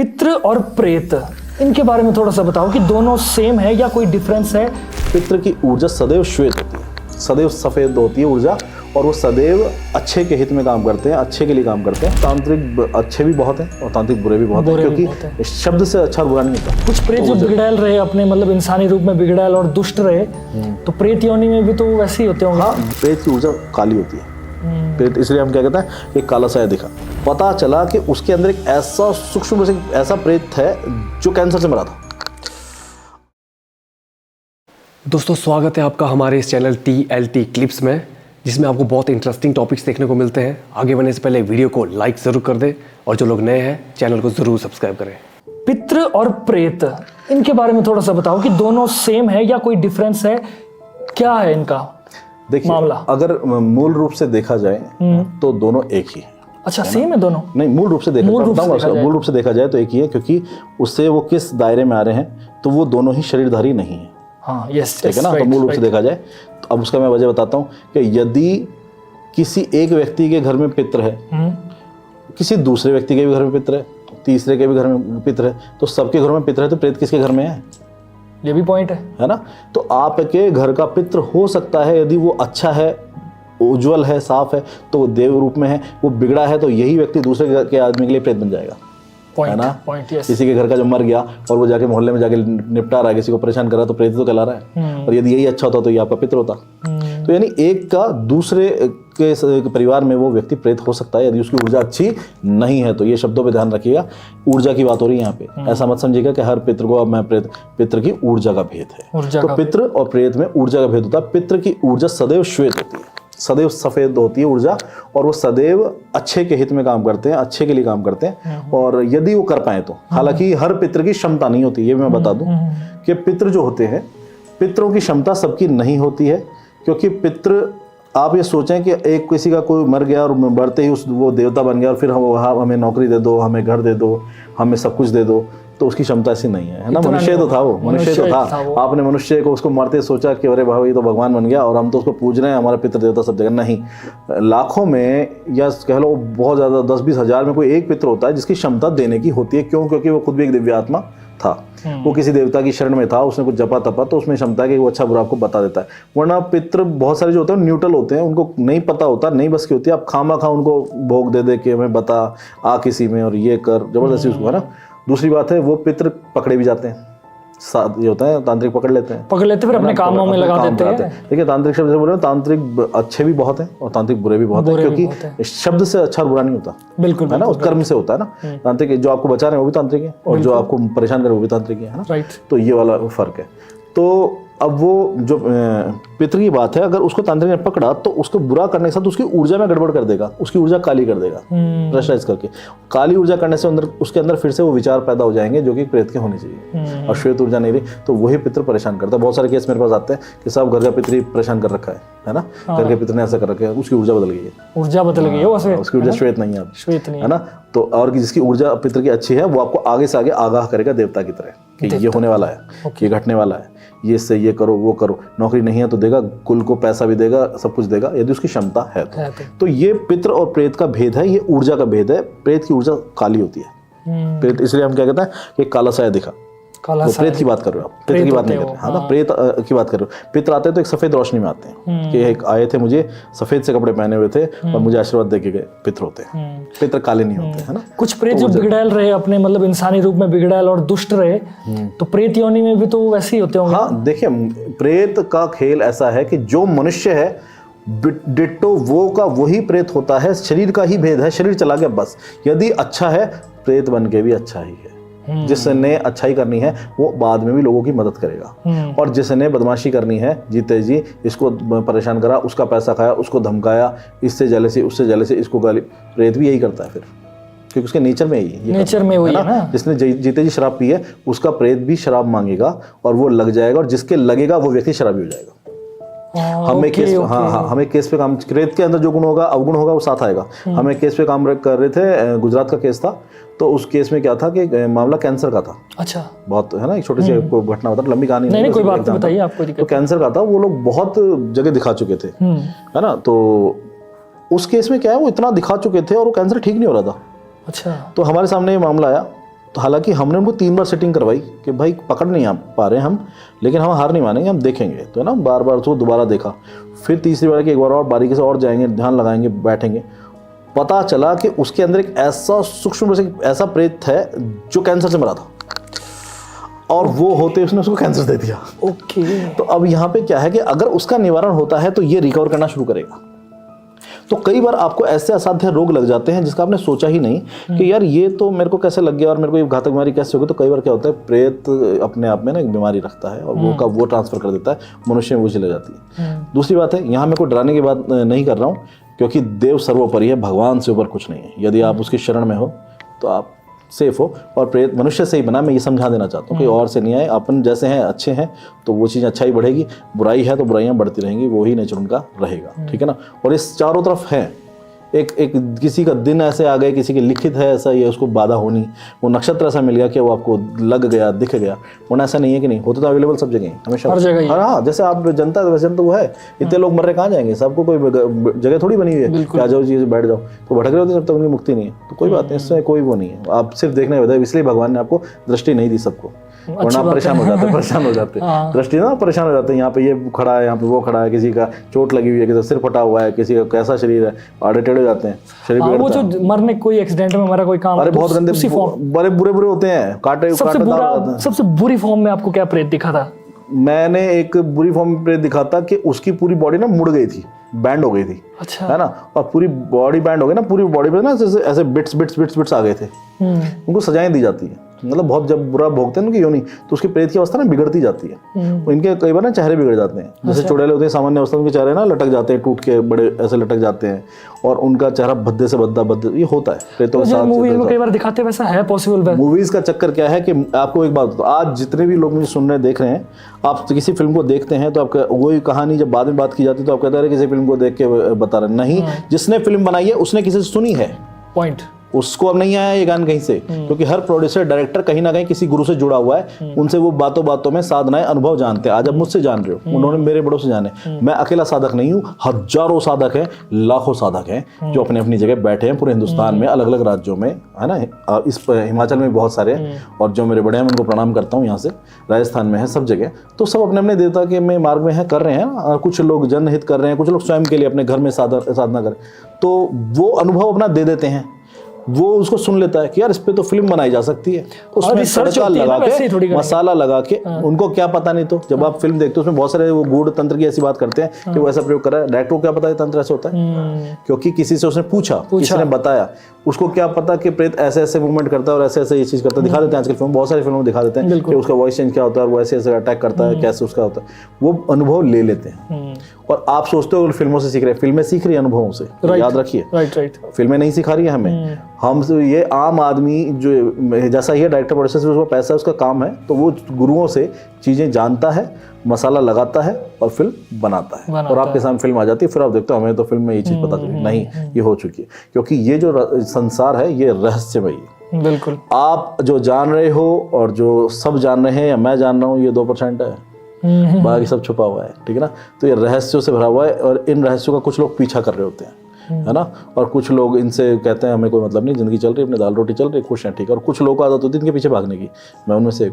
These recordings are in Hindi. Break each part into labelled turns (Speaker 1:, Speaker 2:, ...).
Speaker 1: पितृ और प्रेत, इनके बारे में थोड़ा सा बताओ कि दोनों सेम है या कोई डिफरेंस है?
Speaker 2: पितृ की ऊर्जा सदैव श्वेत होती है, सदैव सफेद होती है ऊर्जा, और वो सदैव अच्छे के हित में काम करते हैं, अच्छे के लिए काम करते हैं। तांत्रिक अच्छे भी बहुत हैं और तांत्रिक बुरे भी बहुत हैं, क्योंकि शब्द से अच्छा बुरा नहीं होता।
Speaker 1: कुछ प्रेत जो बिगड़ैल रहे, अपने मतलब इंसानी रूप में बिगड़ैल और दुष्ट रहे, तो प्रेत योनि में भी तो वैसे ही होते होंगे।
Speaker 2: हाँ, प्रेत की ऊर्जा काली होती है। प्रेत इसलिए हम क्या कहते हैं, एक काला साया दिखा, पता चला कि उसके अंदर एक ऐसा सूक्ष्म से ऐसा प्रेत है जो कैंसर से मरा था।
Speaker 3: दोस्तों, स्वागत है आपका हमारे इस चैनल TLT क्लिप्स में, जिसमें आपको बहुत इंटरेस्टिंग टॉपिक्स देखने को मिलते हैं। आगे बढ़ने से पहले वीडियो को लाइक ज़रूर कर दें और जो लोग नए हैं चैनल को ज़रूर सब्सक्राइब करें।
Speaker 1: पितृ और प्रेत, इनके बारे में थोड़ा सा बताओ कि दोनों सेम है या कोई डिफरेंस है, क्या है इनका मामला?
Speaker 2: अगर मूल रूप से देखा जाए तो दोनों एक ही है।
Speaker 1: अच्छा, सेम है दोनों?
Speaker 2: नहीं, मूल रूप से मूल रूप से देखा जाए तो एक ही है, क्योंकि उससे वो किस दायरे में आ रहे हैं, तो वो दोनों ही शरीरधारी नहीं है।
Speaker 1: हाँ, यस,
Speaker 2: ठीक है ना। तो मूल रूप से देखा जाए तो अब उसका मैं वजह बताता हूँ कि यदि किसी एक व्यक्ति के घर में पितृ है, किसी दूसरे व्यक्ति के भी घर में पितृ है, तीसरे के भी घर में पितृ है, तो सबके घर में पितृ है, तो प्रेत किसके घर में है?
Speaker 1: ये भी पॉइंट है
Speaker 2: ना। तो आपके घर का पितृ हो सकता है, यदि वो अच्छा है, उज्जवल है, साफ है, तो वो देव रूप में है। वो बिगड़ा है तो यही व्यक्ति दूसरे घर के आदमी के लिए प्रेत बन जाएगा, है ना। किसी के घर का जो मर गया और वो जाके मोहल्ले में जाके निपटा रहा है, किसी को परेशान कर रहा है, तो प्रेत तो कहला रहा है। और यदि यही अच्छा होता तो ये आपका पितृ होता। तो यानी एक का दूसरे के परिवार में वो व्यक्ति प्रेत हो सकता है, यदि उसकी ऊर्जा अच्छी नहीं है। तो ये शब्दों पे ध्यान रखिएगा, ऊर्जा की बात हो रही है यहाँ पे। ऐसा मत समझिएगा कि हर पितृ को अब मैं प्रेत। पितृ की ऊर्जा का भेद है। तो पितृ और प्रेत में ऊर्जा का भेद होता है। पितृ की ऊर्जा सदैव श्वेत होती है, सदैव सफेद होती है ऊर्जा, और वो सदैव अच्छे के हित में काम करते हैं, अच्छे के लिए काम करते हैं। और यदि वो कर पाए तो, हालांकि हर पितृ की क्षमता नहीं होती, ये मैं बता दूं कि पितृ जो होते हैं, पितरों की क्षमता सबकी नहीं होती है। क्योंकि पितृ, आप ये सोचें कि एक किसी का कोई मर गया और बढ़ते ही वो देवता बन गया और फिर हमें नौकरी दे दो, हमें घर दे दो, हमें सब कुछ दे दो, तो उसकी क्षमता ऐसी नहीं है, ना। मनुष्य तो था वो, मनुष्य तो था। आपने मनुष्य को उसको मरते सोचा कि अरे भाई ये तो भगवान बन गया और हम तो उसको पूज रहे हैं, हमारा पितृ देवता सब जगह। नहीं, लाखों में या कह लो बहुत ज़्यादा 10-20 हज़ार में कोई एक पितृ होता है जिसकी क्षमता देने की होती है। क्यों? क्योंकि वो खुद भी एक दिव्य आत्मा था, वो किसी देवता की शरण में था, उसने कुछ जपा तपा, तो उसमें क्षमता है कि वो अच्छा बुरा आपको बता देता है। वरना पितृ बहुत सारे जो होते हैं न्यूट्रल होते हैं, उनको नहीं पता होता, नहीं बस की होती है। आप खामा खा उनको भोग दे दे के हमें बता आ किसी में और ये कर, जबरदस्ती उसको, है ना। दूसरी बात है, वो पितृ पकड़े भी जाते हैं, ये होता है तांत्रिक पकड़ लेते हैं, फिर अपने कामों में लगा देते हैं। देखिए, तांत्रिक शब्द से बोल रहे हैं, तांत्रिक अच्छे भी बहुत हैं और तांत्रिक बुरे भी बहुत हैं, क्योंकि शब्द से अच्छा बुरा नहीं होता, बिल्कुल, है ना। उस कर्म से होता है ना। तांत्रिक जो आपको बचा रहे हैं वो भी तांत्रिक है, और जो आपको परेशान कर रहे हैं वो भी तांत्रिक है ना। तो ये वाला फर्क है। तो अब वो जो पितृ की बात है, अगर उसको तांत्रिक ने पकड़ा तो उसको बुरा करने के साथ उसकी ऊर्जा में गड़बड़ कर देगा, उसकी ऊर्जा काली कर देगा, प्रेशराइज करके। काली ऊर्जा करने से अंदर उसके अंदर फिर से वो विचार पैदा हो जाएंगे जो कि प्रेत के होने चाहिए, और श्वेत ऊर्जा नहीं रही, तो वही पितृ परेशान करता है। बहुत सारे केस मेरे पास आते हैं कि साहब घर का पितृ परेशान कर रखा है ना, घर के पितृ ने ऐसा कर रखा है, उसकी ऊर्जा बदल गई है, उसकी ऊर्जा श्वेत नहीं है ना। तो और जिसकी ऊर्जा पितृ की अच्छी है, वो आपको आगे से आगे आगाह करेगा देवता की तरह कि ये होने वाला है, ये घटने वाला है, ये से ये करो, वो करो। नौकरी नहीं है तो देगा, कुल को पैसा भी देगा, सब कुछ देगा, यदि उसकी क्षमता है तो ये पितृ और प्रेत का भेद है, ये ऊर्जा का भेद है। प्रेत की ऊर्जा काली होती है। प्रेत इसलिए हम क्या कहते हैं कि काला साया दिखा। तो प्रेत की बात कर रहे हो आप, पितृ की बात नहीं कर रहे, हाँ ना, प्रेत की बात कर रहे हो। पितृ आते हैं तो एक सफेद रोशनी में आते हैं, कि एक आए थे, मुझे सफेद से कपड़े पहने हुए थे और मुझे आशीर्वाद दे के गए। पितृ होते हैं, पितृ काले नहीं होते, है ना।
Speaker 1: कुछ प्रेत जो बिगड़ैल रहे, अपने मतलब इंसानी रूप में बिगड़ैल और दुष्ट रहे, तो प्रेत योनि में भी तो वैसे ही होते होंगे।
Speaker 2: हाँ, देखिए, प्रेत का खेल ऐसा है कि जो मनुष्य है डिट्टो वो का वही प्रेत होता है, शरीर का ही भेद है, शरीर चला गया बस। यदि अच्छा है, प्रेत बन के भी अच्छा ही है। जिसने अच्छाई करनी है वो बाद में भी लोगों की मदद करेगा, और जिसने बदमाशी करनी है, जीते जी इसको परेशान करा, उसका पैसा खाया, उसको धमकाया, इससे जेलसी उससे जेलसी, इसको गाली, प्रेत भी यही करता है फिर, क्योंकि उसके नेचर में ही
Speaker 1: नेचर में वही है ना।
Speaker 2: जिसने जीते जी शराब पी है, उसका प्रेत भी शराब मांगेगा और वो लग जाएगा, और जिसके लगेगा वो व्यक्ति शराबी हो जाएगा। हमें केस पे काम, प्रेत के अंदर जो गुण होगा, अवगुण होगा, वो साथ आएगा। हमें केस पे काम कर रहे थे, गुजरात का केस था, तो उस केस में क्या था कि मामला कैंसर का था।
Speaker 1: अच्छा,
Speaker 2: बहुत, है ना, एक छोटी सी घटना होता है, लंबी कहानी
Speaker 1: नहीं, कोई बात नहीं, बताइए, आपको दिक्कत।
Speaker 2: तो कैंसर का था, वो लोग बहुत जगह दिखा चुके थे, है ना। तो उस केस में क्या है, वो इतना दिखा चुके थे और वो कैंसर ठीक नहीं हो रहा था।
Speaker 1: अच्छा।
Speaker 2: तो हमारे सामने ये मामला आया तो हालांकि हमने उनको 3 बार सेटिंग करवाई कि भाई पकड़ नहीं आ पा रहे हम, लेकिन हम हार नहीं मानेंगे, हम देखेंगे। तो ना बार बार उसको दोबारा देखा, फिर तीसरी बार कि एक बार और बारीकी से और जाएंगे, ध्यान लगाएंगे, बैठेंगे। पता चला कि उसके अंदर एक ऐसा सूक्ष्म से ऐसा प्रेत है जो कैंसर से मरा था, और वो होते उसने उसको कैंसर दे दिया।
Speaker 1: ओके।
Speaker 2: तो अब यहाँ पे क्या है कि अगर उसका निवारण होता है तो ये रिकवर करना शुरू करेगा। तो कई बार आपको ऐसे असाध्य रोग लग जाते हैं जिसका आपने सोचा ही नहीं कि यार ये तो मेरे को कैसे लग गया और मेरे को ये घातक बीमारी कैसे होगी। तो कई बार क्या होता है, प्रेत अपने आप में ना एक बीमारी रखता है और वो ट्रांसफर कर देता है, मनुष्य में वो चली जाती है। दूसरी बात है, यहाँ मैं कोई डराने की बात नहीं कर रहा हूँ, क्योंकि देव सर्वोपरि है, भगवान से ऊपर कुछ नहीं है। यदि आप उसकी शरण में हो तो आप सेफ हो, और प्रेत मनुष्य से ही बना, मैं ये समझा देना चाहता हूँ, कोई और से नहीं आए। अपन जैसे हैं अच्छे हैं तो वो चीज़ अच्छा ही बढ़ेगी, बुराई है तो बुराइयाँ बढ़ती रहेंगी, वो ही नेचर उनका रहेगा। ठीक है ना। और इस चारों तरफ है एक किसी का दिन ऐसे आ गए, किसी के लिखित है ऐसा, ये उसको बाधा होनी, वो नक्षत्र ऐसा मिल गया कि वो आपको लग गया, दिख गया, वरना ऐसा नहीं है कि नहीं होता। तो अवेलेबल सब जगह हमेशा,
Speaker 1: हर जगह।
Speaker 2: हाँ, जैसे आप जनता है वैसे तो वो है। इतने लोग मर रहे कहाँ जाएंगे, सबको कोई जगह थोड़ी बनी हुई है कि आ जाओ चीज़ बैठ जाओ, तो भटक रहे होते जब तक उनकी मुक्ति नहीं है। तो कोई बात नहीं, इसमें कोई वो नहीं है, आप सिर्फ देखने के बाद, इसलिए भगवान ने आपको दृष्टि नहीं दी सबको, वरना आप परेशान हो जाते दृष्टि ना परेशान हो जाते हैं। यहाँ पे ये खड़ा है, यहाँ पे वो खड़ा है, किसी का चोट लगी हुई है, किसी का सिर फटा हुआ है, किसी का कैसा शरीर है, आड़े टेढ़े हो जाते हैं, शरीर
Speaker 1: वो जो मरने कोई एक्सीडेंट में मरा कोई काम,
Speaker 2: अरे बहुत गंदे बड़े बुरे होते हैं,
Speaker 1: सबसे बुरी फॉर्म में आपको क्या प्रेत दिखा था?
Speaker 2: मैंने एक बुरी फॉर्म में प्रेत दिखा था कि उसकी पूरी बॉडी ना मुड़ गई थी, बैंड हो गई थी।
Speaker 1: अच्छा।
Speaker 2: है ना, और पूरी बॉडी बैंड हो गई ना, पूरी बॉडी पे ना ऐसे बिट्स आ गए थे। उनको सजाएं दी जाती है, मतलब बहुत जब बुरा भोगते हैं उनकी योनि, तो उसकी प्रेत की अवस्था ना बिगड़ती जाती है। इनके कई बार ना चेहरे बिगड़ जाते हैं, जैसे चुड़ैले होते हैं सामान्य अवस्था में, उनके चेहरे ना लटक जाते हैं, टूट के बड़े ऐसे लटक जाते हैं, और उनका चेहरा भद्दे से भद्दा ये होता है प्रेतों के साथ।
Speaker 1: मूवीज में कई बार दिखाते हैं, वैसा है पॉसिबल?
Speaker 2: मूवीज का चक्कर क्या है कि आपको एक बात बताओ, आज जितने भी लोग मुझे सुन रहे देख रहे हैं, आप किसी फिल्म को देखते हैं तो आपका वही कहानी जब बाद में बात की जाती है तो आप कहते हैं किसी फिल्म को देख के बता रहे नहीं, जिसने फिल्म बनाई है उसने किसी से सुनी है, पॉइंट। उसको अब नहीं आया ये गान कहीं से, क्योंकि हर प्रोड्यूसर डायरेक्टर कहीं ना कहीं किसी गुरु से जुड़ा हुआ है, उनसे वो बातों बातों में साधनाएं अनुभव जानते हैं। आज अब मुझसे जान रहे हो, उन्होंने मेरे बड़ों से जाने, मैं अकेला साधक नहीं हूँ, हजारों साधक हैं, लाखों साधक हैं जो अपने अपनी जगह बैठे हैं पूरे हिंदुस्तान में, अलग अलग राज्यों में, है ना। इस हिमाचल में बहुत सारे हैं, और जो मेरे बड़े हैं मैं उनको प्रणाम करता हूँ यहाँ से, राजस्थान में है, सब जगह। तो सब अपने अपने देवता के में मार्ग में है, कर रहे हैं। कुछ लोग जनहित कर रहे हैं, कुछ लोग स्वयं के लिए अपने घर में साधना करें, तो वो अनुभव अपना दे देते हैं, वो उसको सुन लेता है कि यार इस पे तो फिल्म बनाई जा सकती है, उसमें तड़का लगा के, मसाला लगा के। उनको क्या पता, नहीं तो जब आप फिल्म देखते हो उसमें बहुत सारे वो गूढ़ तंत्र की ऐसी बात करते हैं कि वो ऐसा प्रयोग कर रहा है, डायरेक्टर को क्या पता है तंत्र ऐसा होता है, क्योंकि किसी से उसने पूछा, किसी ने बताया, उसको क्या पता कि प्रेत ऐसे ऐसे मूवमेंट करता है और ऐसे ऐसे ये चीज करता है। दिखा देते हैं आजकल फिल्म, बहुत सारी फिल्मों दिखा देते हैं कि उसका वॉइस चेंज क्या होता है और वो ऐसे ऐसे अटैक करता है, कैसे उसका होता है, वो अनुभव ले लेते हैं। और आप सोचते हो फिल्मों से सीख रहे हैं, फिल्में सीख रही है अनुभवों से, याद रखिए। फिल्में नहीं सिखा रही है हमें, हम ये आम आदमी जो जैसा ही है, डायरेक्टर प्रोड्यूसर से उसका पैसा, उसका काम है, तो वो गुरुओं से चीजें जानता है, मसाला लगाता है और फिल्म बनाता है, और आपके सामने फिल्म आ जाती है। फिर आप देखते हो हमें तो फिल्म में ये चीज पता चली नहीं, ये हो चुकी है, क्योंकि ये जो संसार है ये रहस्यमयी है।
Speaker 1: बिल्कुल।
Speaker 2: आप जो जान रहे हो और जो सब जान रहे हैं या मैं जान रहा हूँ, ये 2% है, बाकी सब छुपा हुआ है। ठीक है ना। तो ये रहस्यों से भरा हुआ है, और इन रहस्यों का कुछ लोग पीछा कर रहे होते हैं, है ना। और कुछ लोग इनसे कहते हैं हमें कोई मतलब नहीं, जिंदगी चल रही है, अपने दाल रोटी चल रही, खुश हैं, ठीक है। और कुछ लोगों को आदत होती है इनके पीछे भागने की, मैं उनमें से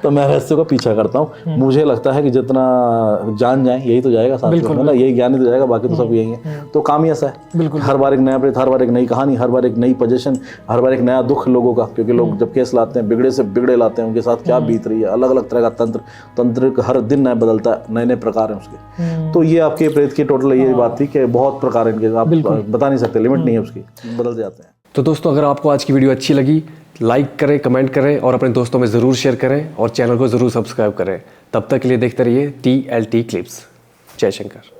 Speaker 2: तो मैं रहस्यों का पीछा करता हूँ। मुझे लगता है कि जितना जान जाए यही तो जाएगा साथ में, ना, यही ज्ञान ही तो जाएगा, बाकी तो सब यही है। तो काम ही ऐसा है, हर बार एक नया प्रेत, हर बार एक नई कहानी, हर बार एक नई पोजीशन, हर बार एक नया दुख लोगों का, क्योंकि लोग जब केस लाते हैं बिगड़े से बिगड़े लाते हैं, उनके साथ क्या बीत रही है, अलग अलग तरह का तंत्र हर दिन नया बदलता है, नए नए प्रकार हैं उसके। तो ये आपके प्रेत की टोटल ये बात थी कि बहुत प्रकार है इनके, आप बता नहीं सकते, लिमिट नहीं है उसकी, बदल जाते हैं।
Speaker 3: तो दोस्तों, अगर आपको आज की वीडियो अच्छी लगी, लाइक करें, कमेंट करें और अपने दोस्तों में ज़रूर शेयर करें, और चैनल को ज़रूर सब्सक्राइब करें। तब तक के लिए देखते रहिए TLT क्लिप्स। जय शंकर।